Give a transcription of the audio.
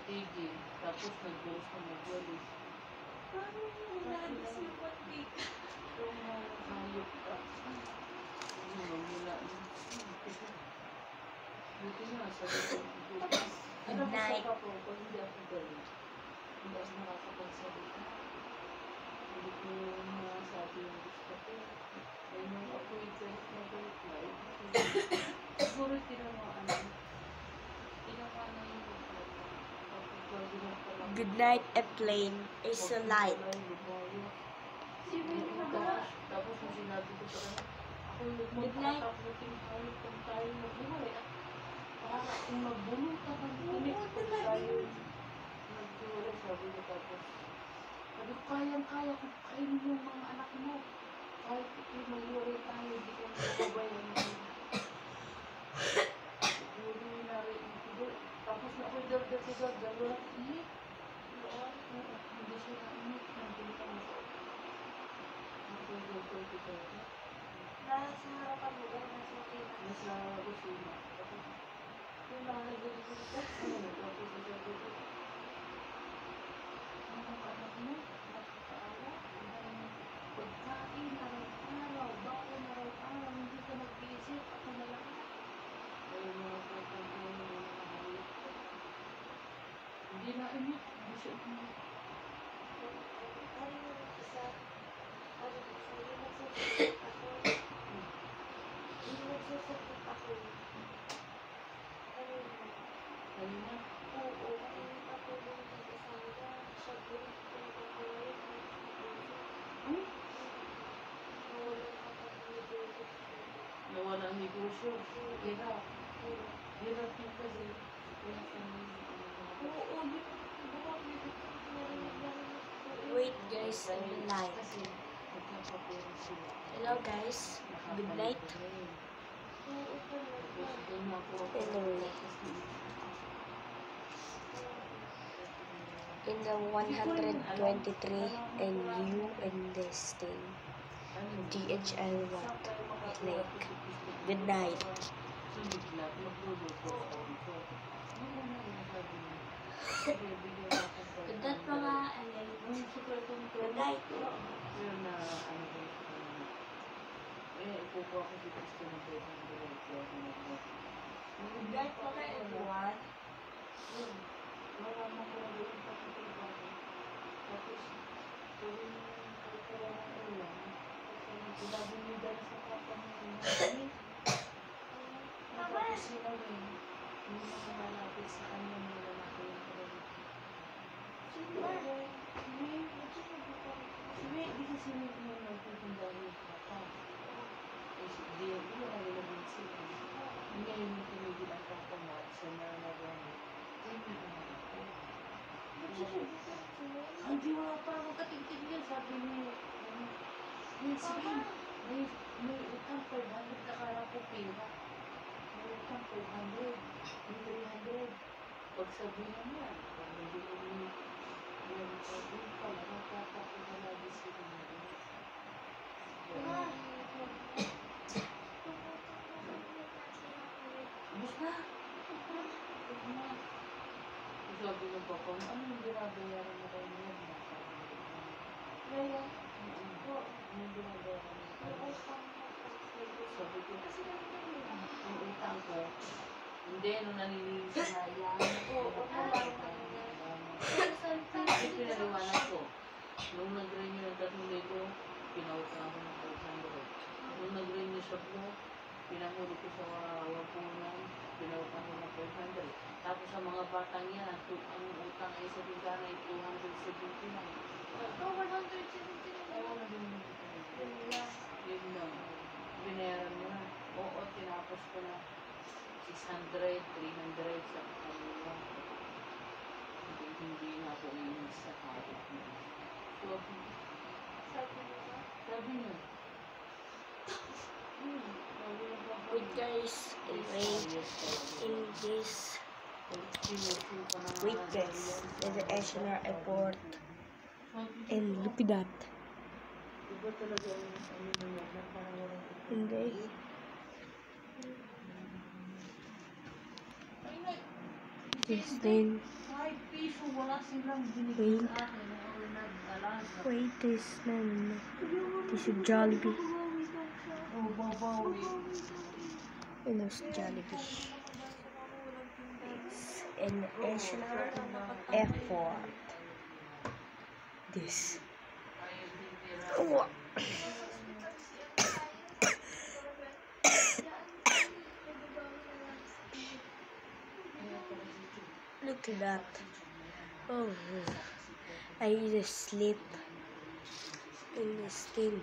natigil. Tapos nag-ghost na mag-walis. Parang nagis yung pati. Yung hayop ka. Wala na. Buti nga, sabi ko. Ano ko sa ako, pag hindi ako galing, hindi ako nakakapagsalita. Hindi ko masabi yung gusto ko. Eh, nung ako'y galit na galit na, siguro tinamaan na yung Good night, airplane. It's so light. Tapos nung sinabi ko sa kanya, ako yung Good night. magkakabuting hayop kung tayo magbuhay. Para kung magbulong ka ng tinik kung tayo nagbuhay, sabi ko tapos. Sabi ko, kayang-kaya kung kainin yung mga anak mo. Kahit mag-iwalay tayo, hindi ko mababayan mo. Siguro na rin. Tapos na ako dal-dal-dal, dalawa init. Hindi siya na-init. Nandun ka na. Nasa harapan mo ba? Nasa kusina? Nasa kusina. Yung mga nagbibigay ka? Tapos sabi ko, ang anak mo, nakakaawa. Pagkain, araw-araw, bawal araw-araw, hindi ka mag-iisip, ako na lang. Ayun mga pagkain mo, nakahalik ka. Hindi na init, hindi siya init. Ano yung isa? Ano yung isa? Yung nagsusukot ako. Yung nagsusukot ako. Ano yun? Ayun na. Oo, ano yung patulong ng asawa. Siya po yung pinagkakawin. Nawalan ako ng negosyo. Nawala ang negosyo. Hirap. Hirap yung kasi. Oo, yun. Bukod yun. Wait, guys, on the line. Kasi nagkakapera sila. Hello, guys. Good night. Oo, Anyway, in the 123 and you in this thing, DHL what? Lake. Good night. Good night mga alay. Good night. Yun na ano ko. Upo ako si Cristo na po. Good night mga everyone. Wala mo ko na doon pa sa trabaho. Tapos, tuwing kalkala ng ulan, pinabumida na sa papa mo yung tapos sila rin, yung mga malapit sa kanya mga lalaki yung talaga. Di kasi yung nagtitinda yung papa. Di wala nila din sila. Ngayon yung tinigil ang papa mo at siya na nagano. Hindi wala pa magkatingting yan. Sabi niya, sige, may utang 500 nakala ko pera. May utang 500, may 300. Pag sabihin niya, pag hindi mo yung sabihin pa, nakakapakot na lagi sila niya. Basta, sabi ng papa, ano yung binabayaran mo kayo niya? Ngayon, Yung binabayaran mo kayo. Sabi ko, kasi yung utang ko, hindi, nung nanilinis sa sayang. Oo, Kasi pinaliwanag ko. Nung nag-renew ng 3,000, pinautang ako ng 500. Nung nag-renew sa blue, pinahuli ko sa wapunan, pinautang ko ng 500. Tapos sa mga batang yan, ang utang ay sa bigana ay 279. Oh, 170 Oo, naging yun lang. Binayaran mo na. Oo, tinapos ko na 600, 300 sa kanila. Hindi na ako inis sa hawak mo. So, sabi niya. Wait, guys. In this. Wait, guys. In the National Airport. And look at that. Iba talaga yung ano na yan, na parang walang Hindi. This thing. kahit piso, wala silang binigay Wait. sa akin. Ako nag-alaga. Wait, this is Jollibee. Oh, babawi. And there's Jollibee. It's an additional effort. This. Oh. Look at that. Oh, I need to sleep in this thing.